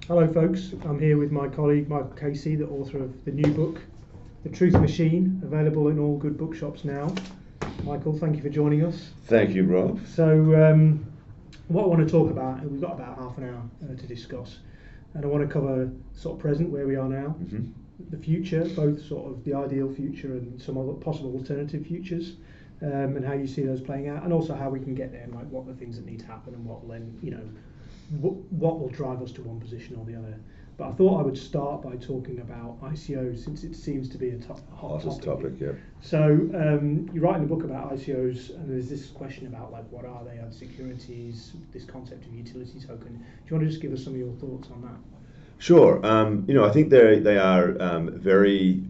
Hello, folks. I'm here with my colleague Michael Casey, the author of the new book, The Truth Machine, available in all good bookshops now. Michael, thank you for joining us. Thank you, Rob. So, what I want to talk about, we've got about half an hour to discuss, and I want to cover sort of present, where we are now, the future, both sort of the ideal future and some other possible alternative futures, and how you see those playing out, and also how we can get there, and like what are the things that need to happen, and what will then, what will drive us to one position or the other. But I thought I would start by talking about ICOs, since it seems to be a hot topic. Yeah. So you write in the book about ICOs, and there's this question about like what are they? Are they securities? This concept of utility token. Do you want to just give us some of your thoughts on that? Sure. I think they are very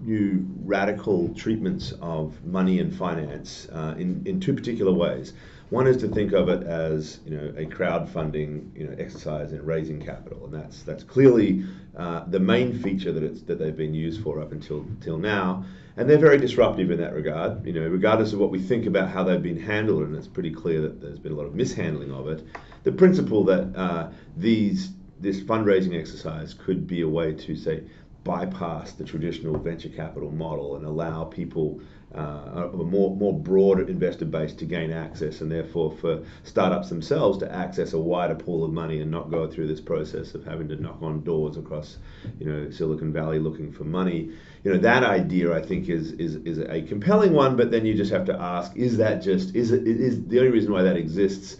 new, radical treatments of money and finance in two particular ways. One is to think of it as a crowdfunding exercise in raising capital, and that's clearly the main feature that they've been used for up until now, and they're very disruptive in that regard. Regardless of what we think about how they've been handled, and it's pretty clear that there's been a lot of mishandling of it. The principle that this fundraising exercise could be a way to, say, bypass the traditional venture capital model and allow people of a more broad investor base to gain access, and therefore for startups themselves to access a wider pool of money and not go through this process of having to knock on doors across Silicon Valley looking for money. That idea, I think, is a compelling one, but then you just have to ask, is the only reason why that exists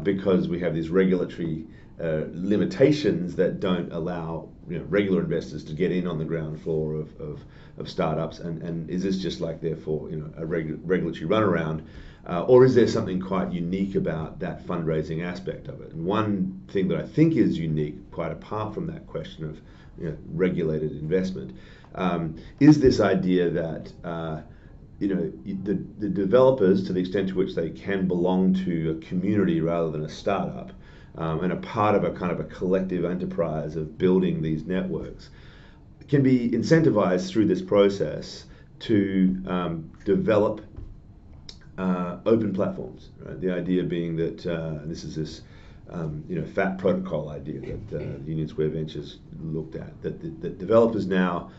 because we have these regulatory limitations that don't allow regular investors to get in on the ground floor of startups, and is this just like therefore a regulatory runaround, or is there something quite unique about that fundraising aspect of it? And one thing that I think is unique, quite apart from that question of regulated investment, is this idea that the developers, to the extent to which they can belong to a community rather than a startup, and a part of a kind of a collective enterprise of building these networks, can be incentivized through this process to develop open platforms. Right? The idea being that this is this fat protocol idea that the Union Square Ventures looked at, that developers now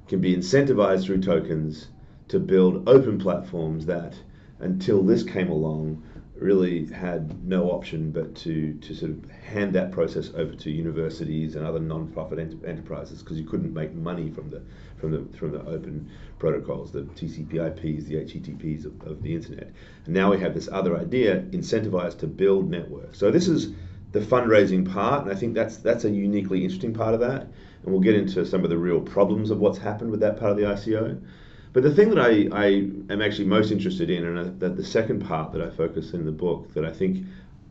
can be incentivized through tokens to build open platforms that, until this came along, really had no option but to sort of hand that process over to universities and other non-profit enterprises, because you couldn't make money from the open protocols, the TCP/IPs, the HTTPs of the internet. And now we have this other idea, incentivized to build networks. So this is the fundraising part, and I think that's a uniquely interesting part of that. And we'll get into some of the real problems of what's happened with that part of the ICO. But the thing that I am actually most interested in, and that the second part that I focus in the book, that I think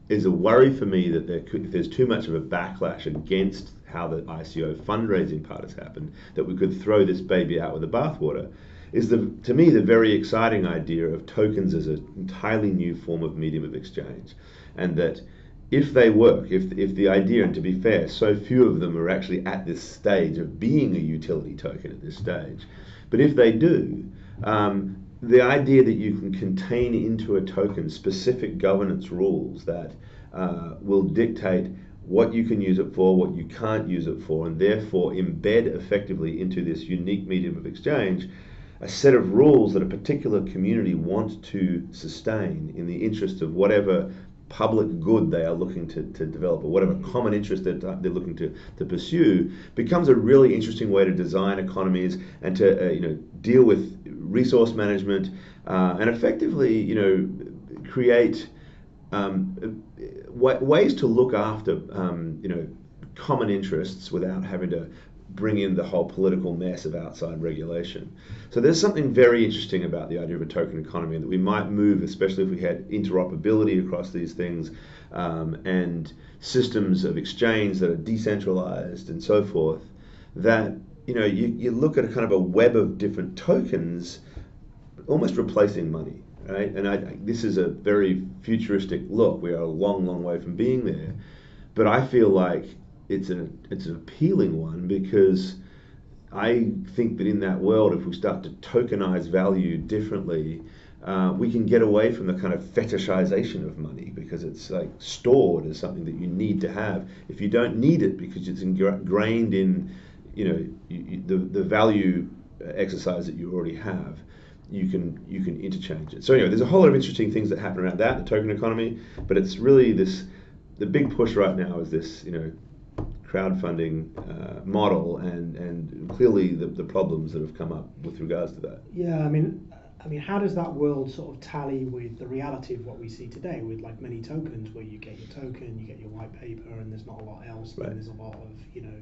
is a worry for me, that if there's too much of a backlash against how the ICO fundraising part has happened, that we could throw this baby out with the bathwater, is to me the very exciting idea of tokens as an entirely new form of medium of exchange, and that if they work, if the idea, and to be fair, so few of them are actually at this stage of being a utility token at this stage. But if they do, the idea that you can contain into a token specific governance rules that will dictate what you can use it for, what you can't use it for, and therefore embed effectively into this unique medium of exchange a set of rules that a particular community wants to sustain in the interest of whatever public good they are looking to develop, or whatever common interest that they're looking to pursue, becomes a really interesting way to design economies and to deal with resource management and effectively create ways to look after common interests without having to bring in the whole political mess of outside regulation. So there's something very interesting about the idea of a token economy, and that we might move, especially if we had interoperability across these things, and systems of exchange that are decentralized and so forth, that you look at a kind of a web of different tokens almost replacing money, right? And this is a very futuristic look. We are a long, long way from being there, but I feel like it's an appealing one, because I think that in that world, if we start to tokenize value differently, we can get away from the kind of fetishization of money because it's like stored as something that you need to have. If you don't need it because it's ingrained in, the value exercise that you already have, you can interchange it. So anyway, there's a whole lot of interesting things that happen around that, the token economy, but it's really the big push right now is this, crowdfunding model and clearly the problems that have come up with regards to that. Yeah, I mean, how does that world sort of tally with the reality of what we see today with like many tokens, where you get your token, you get your white paper, and there's not a lot else. Right. And there's a lot of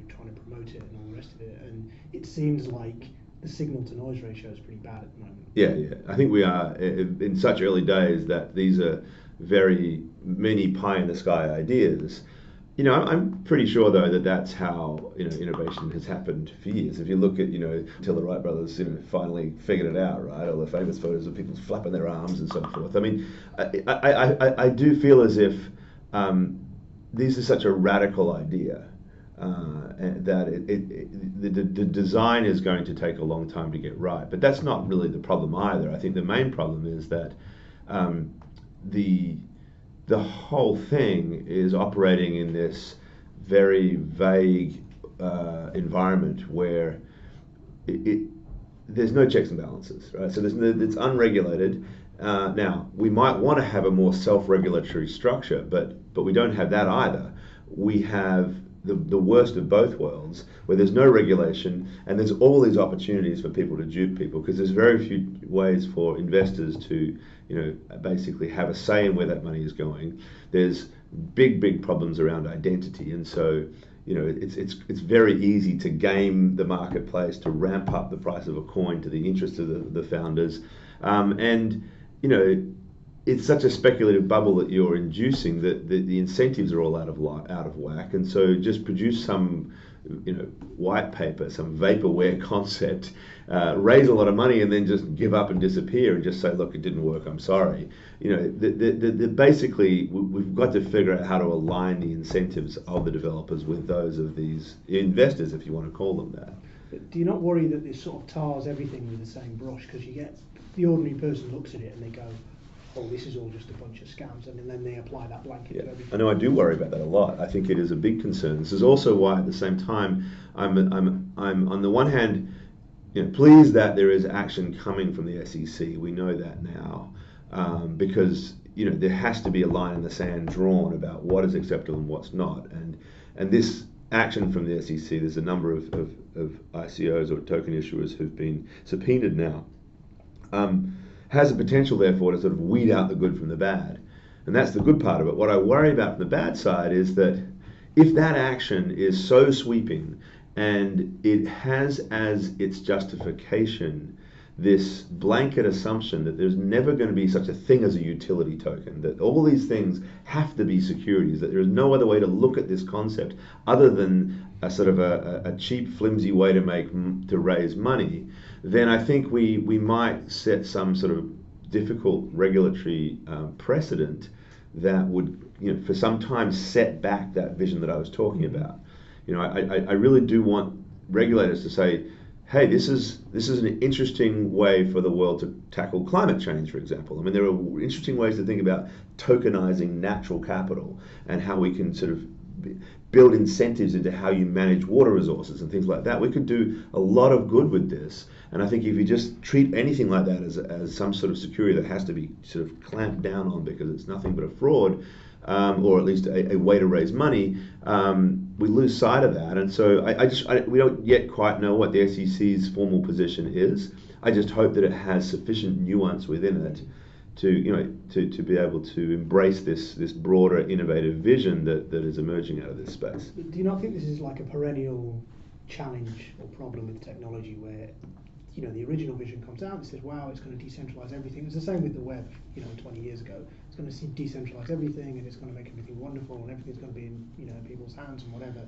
trying to promote it and all the rest of it. And it seems like the signal to noise ratio is pretty bad at the moment. Yeah. I think we are in such early days that these are very many pie in the sky ideas. I'm pretty sure though that that's how innovation has happened for years. If you look at until the Wright brothers finally figured it out, right? All the famous photos of people flapping their arms and so forth. I mean, I do feel as if this is such a radical idea that the design is going to take a long time to get right. But that's not really the problem either. I think the main problem is that the whole thing is operating in this very vague environment where there's no checks and balances, right? So it's unregulated. Now, we might want to have a more self-regulatory structure, but we don't have that either. We have the worst of both worlds, where there's no regulation and there's all these opportunities for people to dupe people, because there's very few ways for investors to basically have a say in where that money is going. There's big problems around identity, and so it's very easy to game the marketplace, to ramp up the price of a coin to the interest of the founders, and it's such a speculative bubble that you're inducing that the incentives are all out of whack, and so just produce some white paper, some vaporware concept, raise a lot of money, and then just give up and disappear and just say, look, it didn't work, I'm sorry. Basically, we've got to figure out how to align the incentives of the developers with those of these investors, if you want to call them that. But do you not worry that this sort of tars everything with the same brush? Because you get the ordinary person looks at it and they go, oh, this is all just a bunch of scams, and then they apply that blanket to everything. I know, I do worry about that a lot. I think it is a big concern. This is also why, at the same time, I'm on the one hand, pleased that there is action coming from the SEC. We know that now, because there has to be a line in the sand drawn about what is acceptable and what's not. And this action from the SEC, there's a number of ICOs or token issuers who've been subpoenaed now. Has the potential, therefore, to sort of weed out the good from the bad. And that's the good part of it. What I worry about from the bad side is that if that action is so sweeping and it has as its justification this blanket assumption that there's never going to be such a thing as a utility token, that all these things have to be securities, that there is no other way to look at this concept other than a sort of a cheap, flimsy way to raise money, then I think we might set some sort of difficult regulatory precedent that would, for some time, set back that vision that I was talking about. I really do want regulators to say, hey, this is an interesting way for the world to tackle climate change, for example. I mean, there are interesting ways to think about tokenizing natural capital and how we can sort of build incentives into how you manage water resources and things like that. We could do a lot of good with this. And I think if you just treat anything like that as some sort of security that has to be sort of clamped down on because it's nothing but a fraud, or at least a way to raise money, we lose sight of that. And so we don't yet quite know what the SEC's formal position is. I just hope that it has sufficient nuance within it to be able to embrace this broader innovative vision that is emerging out of this space. Do you not think this is like a perennial challenge or problem with technology where the original vision comes out and says, wow, it's going to decentralize everything. It was the same with the web, 20 years ago. It's going to decentralize everything and it's going to make everything wonderful and everything's going to be in people's hands and whatever.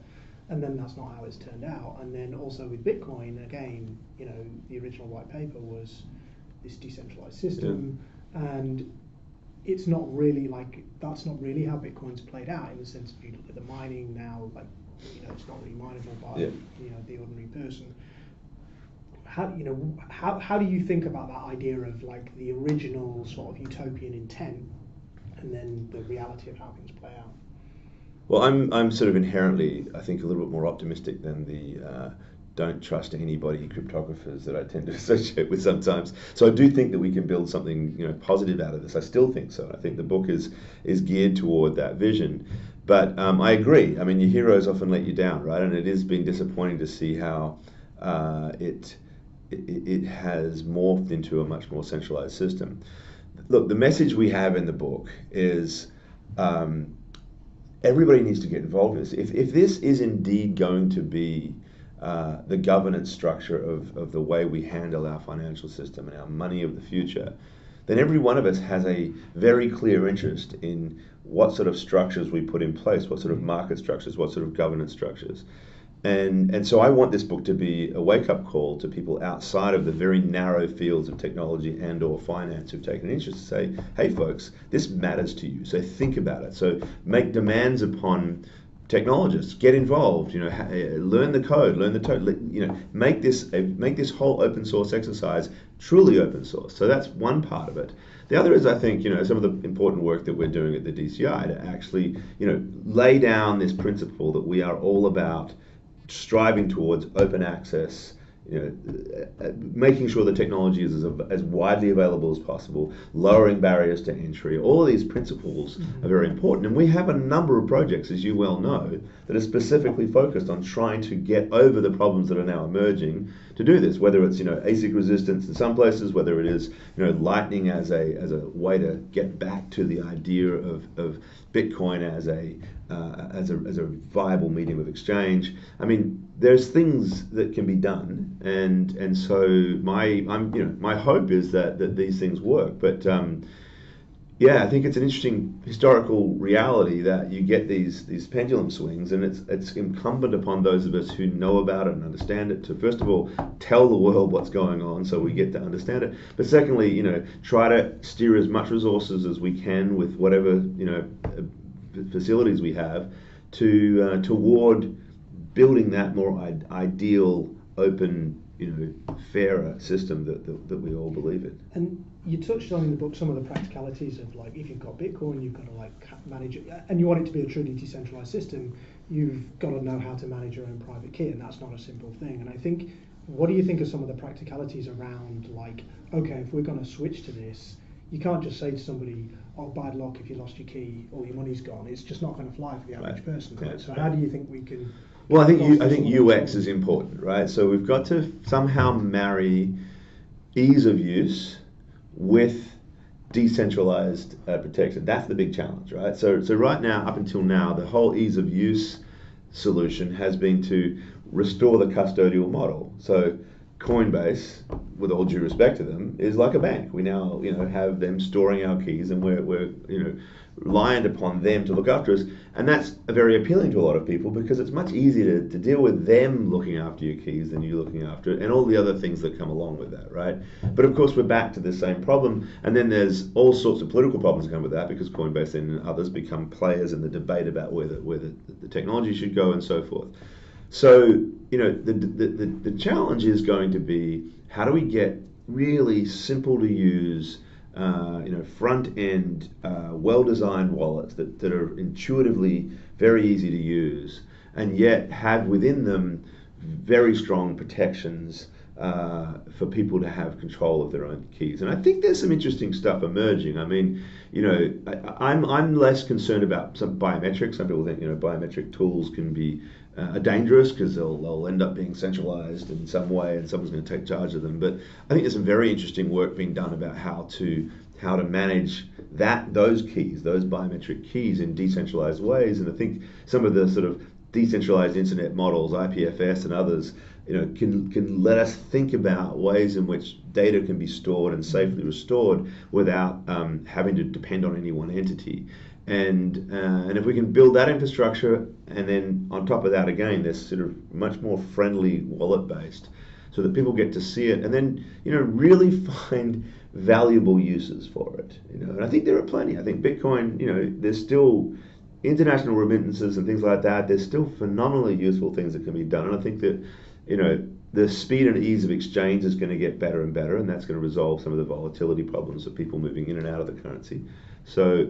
And then that's not how it's turned out. And then also with Bitcoin, again, the original white paper was this decentralized system, and it's not really that's not really how Bitcoin's played out, in the sense if you look at the mining now, it's not really mineable by the ordinary person. how do you think about that idea of like the original sort of utopian intent and then the reality of how things play out? Well, I'm sort of inherently, I think, a little bit more optimistic than the don't trust anybody cryptographers that I tend to associate with sometimes. So I do think that we can build something, positive out of this. I still think so. I think the book is geared toward that vision. But I agree. I mean, your heroes often let you down, right? And it has been disappointing to see how it has morphed into a much more centralized system. Look, the message we have in the book is everybody needs to get involved in this. If this is indeed going to be the governance structure of the way we handle our financial system and our money of the future, then every one of us has a very clear interest in what sort of structures we put in place, what sort of market structures, what sort of governance structures. And so I want this book to be a wake-up call to people outside of the very narrow fields of technology and or finance who've taken an interest to say, hey folks, this matters to you, so think about it. So make demands upon technologists, get involved, learn the code, make this whole open source exercise truly open source. So that's one part of it. The other is, I think, some of the important work that we're doing at the DCI to actually, lay down this principle that we are all about striving towards open access, making sure the technology is as widely available as possible, lowering barriers to entry. All of these principles are very important. And we have a number of projects, as you well know, that are specifically focused on trying to get over the problems that are now emerging to do this, whether it's ASIC resistance in some places, whether it is Lightning as a way to get back to the idea of Bitcoin as a viable medium of exchange. I mean, there's things that can be done, and so my hope is that these things work. But I think it's an interesting historical reality that you get these pendulum swings, and it's incumbent upon those of us who know about it and understand it to, first of all, tell the world what's going on so we get to understand it. But secondly, try to steer as much resources as we can with whatever facilities we have toward building that more ideal, open, fairer system that we all believe in. And you touched on in the book some of the practicalities of, like, if you've got Bitcoin, you've got to manage it, and you want it to be a truly decentralized system, you've got to know how to manage your own private key, and that's not a simple thing. And I think, what do you think of some of the practicalities around, like, okay, if we're going to switch to this, you can't just say to somebody, oh, bad luck, if you lost your key, all your money's gone. It's just not going to fly for the average person. Right? Yeah, so how do you think we can... Well, I think UX is important, right? So we've got to somehow marry ease of use with decentralized protection. That's the big challenge, right? So right now, up until now, the whole ease of use solution has been to restore the custodial model. So Coinbase, with all due respect to them, is like a bank. We now, have them storing our keys, and we're reliant upon them to look after us, and that's very appealing to a lot of people because it's much easier to deal with them looking after your keys than you looking after it, and all the other things that come along with that, right? But of course, we're back to the same problem, and then there's all sorts of political problems that come with that because Coinbase and others become players in the debate about where the technology should go and so forth. So, the challenge is going to be, how do we get really simple to use, front-end, well-designed wallets that are intuitively very easy to use, and yet have within them very strong protections for people to have control of their own keys. And I think there's some interesting stuff emerging. I mean, I'm less concerned about some biometrics. Some people think, biometric tools can be dangerous because they'll end up being centralized in some way and someone's going to take charge of them. But I think there's some very interesting work being done about how to manage those keys, those biometric keys, in decentralized ways. And I think some of the sort of decentralized internet models, IPFS and others, can let us think about ways in which data can be stored and safely restored without having to depend on any one entity. And if we can build that infrastructure, and then on top of that, again, this sort of much more friendly wallet-based, so that people get to see it, and then really find valuable uses for it. And I think there are plenty. I think Bitcoin, there's still international remittances and things like that. There's still phenomenally useful things that can be done, and I think that the speed and ease of exchange is going to get better and better, and that's going to resolve some of the volatility problems of people moving in and out of the currency. So,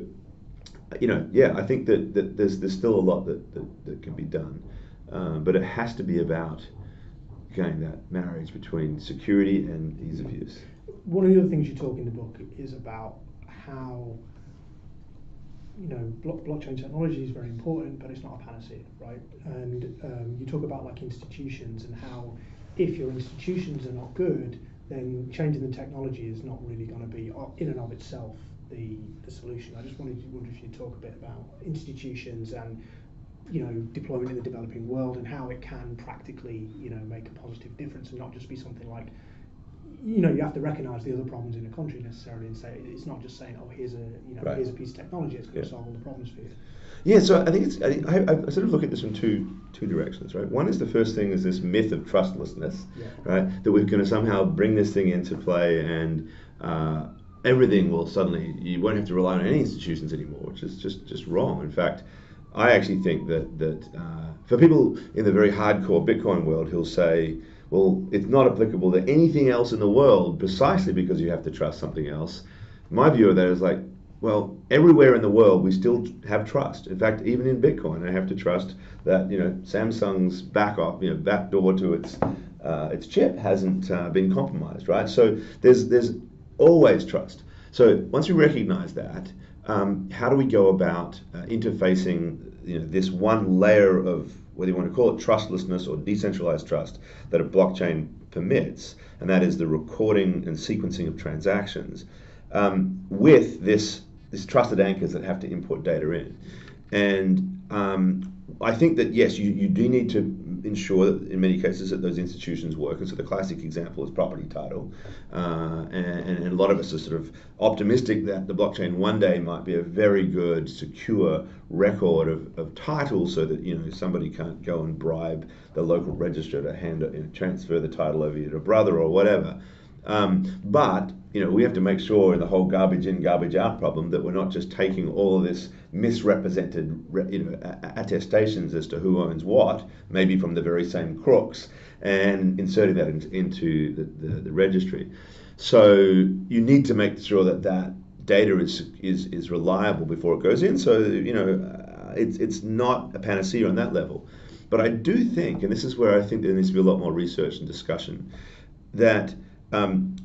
I think that there's still a lot that can be done, but it has to be about, again, that marriage between security and ease of use. One of the other things you talk in the book is about how blockchain technology is very important, but it's not a panacea, right? And you talk about like institutions and how if your institutions are not good, then changing the technology is not really going to be in and of itself the solution. I just wonder if you talk a bit about institutions and deployment in the developing world and how it can practically make a positive difference and not just be something like you have to recognise the other problems in a country necessarily and say it's not just saying here's a here's a piece of technology that's going to solve all the problems for you. Yeah, so I think I sort of look at this from two directions, right? One is the first thing is this myth of trustlessness, right? That we're going to somehow bring this thing into play and everything will suddenly, you won't have to rely on any institutions anymore, which is just wrong. In fact, I actually think that for people in the very hardcore Bitcoin world who'll say, well, it's not applicable to anything else in the world precisely because you have to trust something else. My view of that is like, well, everywhere in the world we still have trust. In fact, even in Bitcoin, I have to trust that Samsung's backdoor to its chip hasn't been compromised, right? So there's always trust. So once we recognize that, how do we go about interfacing this one layer of, whether you want to call it trustlessness or decentralized trust, that a blockchain permits, and that is the recording and sequencing of transactions, with this trusted anchors that have to input data in. And I think that, yes, you do need to ensure that in many cases that those institutions work. And so the classic example is property title. And a lot of us are sort of optimistic that the blockchain one day might be a very good, secure record of title so that somebody can't go and bribe the local registrar to transfer the title over to a brother or whatever. But we have to make sure in the whole garbage in, garbage out problem that we're not just taking all of this misrepresented attestations as to who owns what, maybe from the very same crooks, and inserting that into the registry. So you need to make sure that data is reliable before it goes in. So it's not a panacea on that level. But I do think, and this is where I think there needs to be a lot more research and discussion, that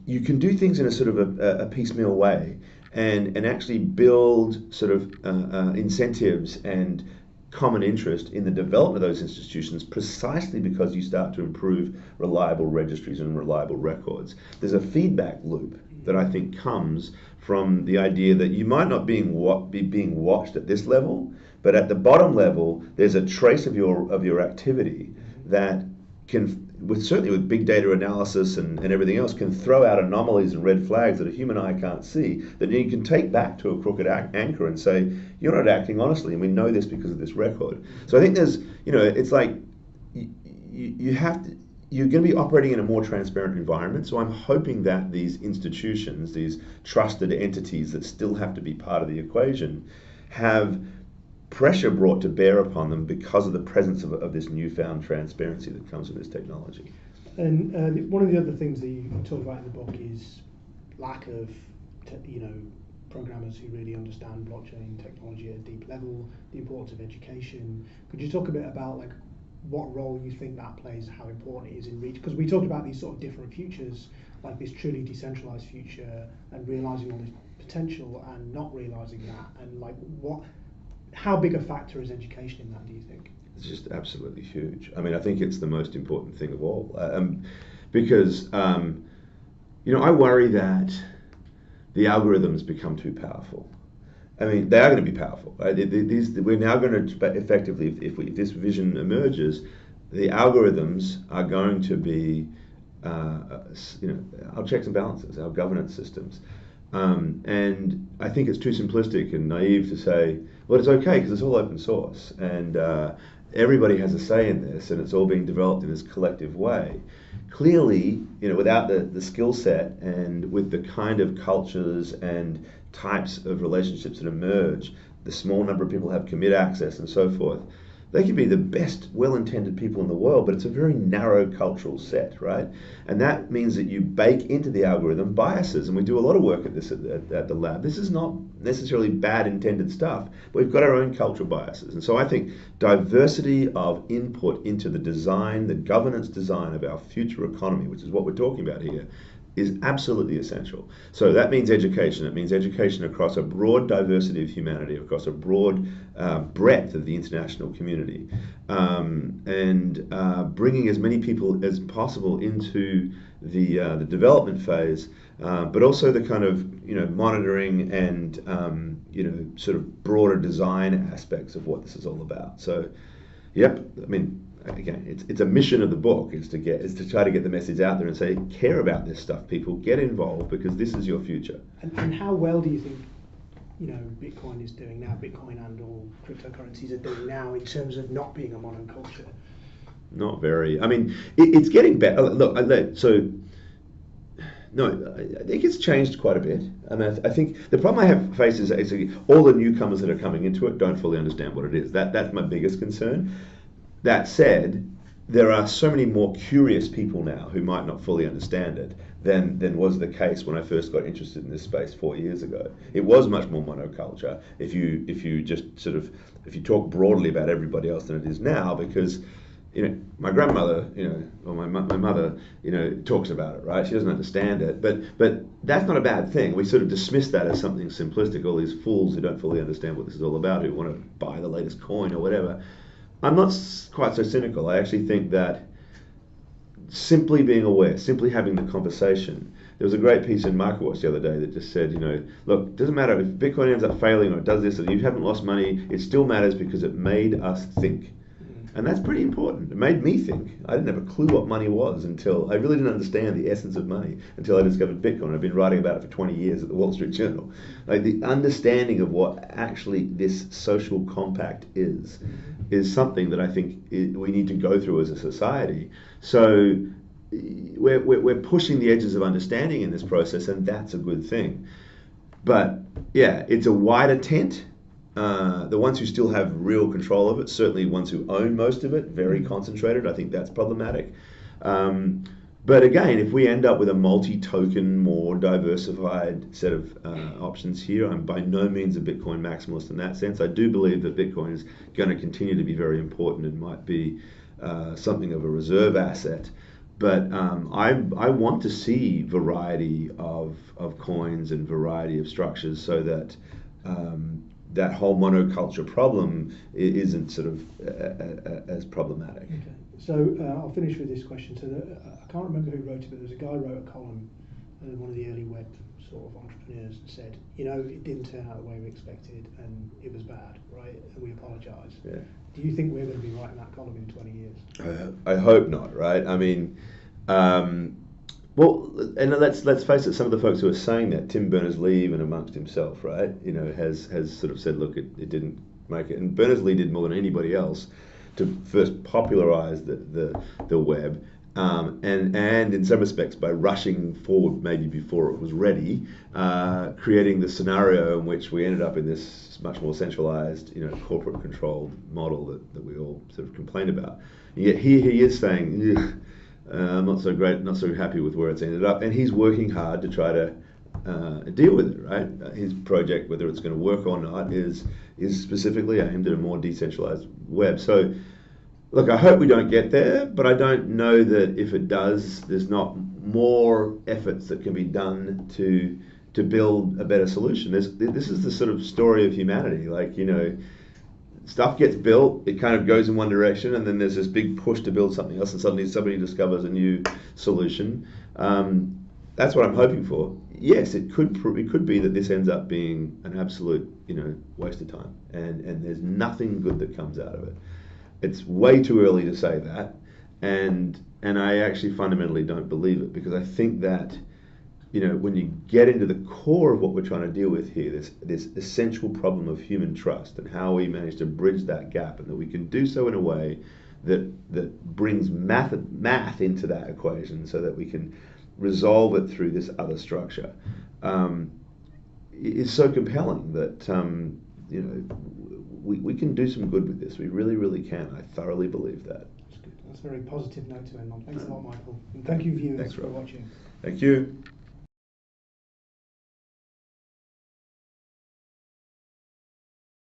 you can do things in a sort of a piecemeal way and actually build sort of incentives and common interest in the development of those institutions precisely because you start to improve reliable registries and reliable records. There's a feedback loop that I think comes from the idea that you might not be being watched at this level, but at the bottom level, there's a trace of your activity that can, certainly with big data analysis and everything else, can throw out anomalies and red flags that a human eye can't see, that you can take back to a crooked anchor and say, you're not acting honestly, and we know this because of this record. So I think there's, it's like you're going to be operating in a more transparent environment. So I'm hoping that these institutions, these trusted entities that still have to be part of the equation, have pressure brought to bear upon them because of the presence of this newfound transparency that comes with this technology. And one of the other things that you talk about in the book is lack of, programmers who really understand blockchain technology at a deep level, the importance of education. Could you talk a bit about like what role you think that plays, how important it is in reach? Because we talked about these sort of different futures, like this truly decentralized future, and realizing all this potential and not realizing that, and like how big a factor is education in that, do you think? It's just absolutely huge. I mean, I think it's the most important thing of all, because I worry that the algorithms become too powerful. I mean, they are going to be powerful. Right? We're now going to effectively, if this vision emerges, the algorithms are going to be, our checks and balances, our governance systems. And I think it's too simplistic and naive to say, well, it's okay because it's all open source and everybody has a say in this and it's all being developed in this collective way. Clearly, without the skill set and with the kind of cultures and types of relationships that emerge, the small number of people have commit access and so forth, They can be the best, well-intended people in the world, but it's a very narrow cultural set, right? And that means that you bake into the algorithm biases, and we do a lot of work at this at the lab. This is not necessarily bad intended stuff, but we've got our own cultural biases. And so I think diversity of input into the design, the governance design of our future economy, which is what we're talking about here, is absolutely essential. So that means education. It means education across a broad diversity of humanity, across a broad breadth of the international community, and bringing as many people as possible into the development phase, but also the kind of monitoring and sort of broader design aspects of what this is all about. So, yep, I mean, again, it's a mission of the book is to try to get the message out there and say, care about this stuff, people, get involved, because this is your future. And how well do you think Bitcoin is doing now, Bitcoin and all cryptocurrencies are doing now in terms of not being a monoculture? Not very. I mean, it's getting better. Look, no, I think it's changed quite a bit. I mean, I think the problem I have faced is all the newcomers that are coming into it don't fully understand what it is. That's my biggest concern. That said, there are so many more curious people now who might not fully understand it than was the case when I first got interested in this space 4 years ago. It was much more monoculture if you just sort of, if you talk broadly about everybody else than it is now, because my grandmother, or my mother, talks about it, right? She doesn't understand it, but that's not a bad thing. We sort of dismiss that as something simplistic, all these fools who don't fully understand what this is all about, who want to buy the latest coin or whatever. I'm not quite so cynical. I actually think that simply being aware, simply having the conversation. There was a great piece in MarketWatch the other day that just said, look, it doesn't matter if Bitcoin ends up failing or it does this and you haven't lost money, it still matters because it made us think. And that's pretty important. It made me think. I didn't have a clue what money was until I really didn't understand the essence of money until I discovered Bitcoin. I've been writing about it for 20 years at the Wall Street Journal. Like the understanding of what actually this social compact is something that I think we need to go through as a society. So we're pushing the edges of understanding in this process, and that's a good thing. But yeah, it's a wider tent. The ones who still have real control of it, certainly ones who own most of it, very concentrated, I think that's problematic. But again, if we end up with a multi-token, more diversified set of options here, I'm by no means a Bitcoin maximalist in that sense. I do believe that Bitcoin is going to continue to be very important and might be something of a reserve asset. But I want to see variety of coins and variety of structures so that that whole monoculture problem isn't sort of as problematic. Okay. So I'll finish with this question. So I can't remember who wrote it, but there was a guy who wrote a column, one of the early web sort of entrepreneurs, and said, it didn't turn out the way we expected, and it was bad, right? And we apologise. Yeah. Do you think we're going to be writing that column in 20 years? I hope not, right? I mean, well, and let's face it. Some of the folks who are saying that, Tim Berners-Lee, even amongst himself, right, has sort of said, look, it didn't make it. And Berners-Lee did more than anybody else to first popularize the web, and in some respects by rushing forward maybe before it was ready, creating the scenario in which we ended up in this much more centralized, corporate controlled model that we all sort of complain about. And yet here he is saying, I'm not so great, not so happy with where it's ended up, and he's working hard to try to deal with it, right? His project, whether it's going to work or not, is specifically aimed at a more decentralized web. So, look, I hope we don't get there, but I don't know that if it does, there's not more efforts that can be done to build a better solution. This is the sort of story of humanity, like, stuff gets built, it kind of goes in one direction, and then there's this big push to build something else, and suddenly somebody discovers a new solution. That's what I'm hoping for. Yes, it could be that this ends up being an absolute, waste of time, and there's nothing good that comes out of it. It's way too early to say that, and I actually fundamentally don't believe it, because I think that when you get into the core of what we're trying to deal with here, this essential problem of human trust and how we manage to bridge that gap, and that we can do so in a way that brings math into that equation so that we can resolve it through this other structure, is so compelling that we can do some good with this. We really, really can. I thoroughly believe that. That's good. That's a very positive note to end on. Thanks a lot, Michael. And thank you, viewers, Thanks, for Rob. watching. Thank you.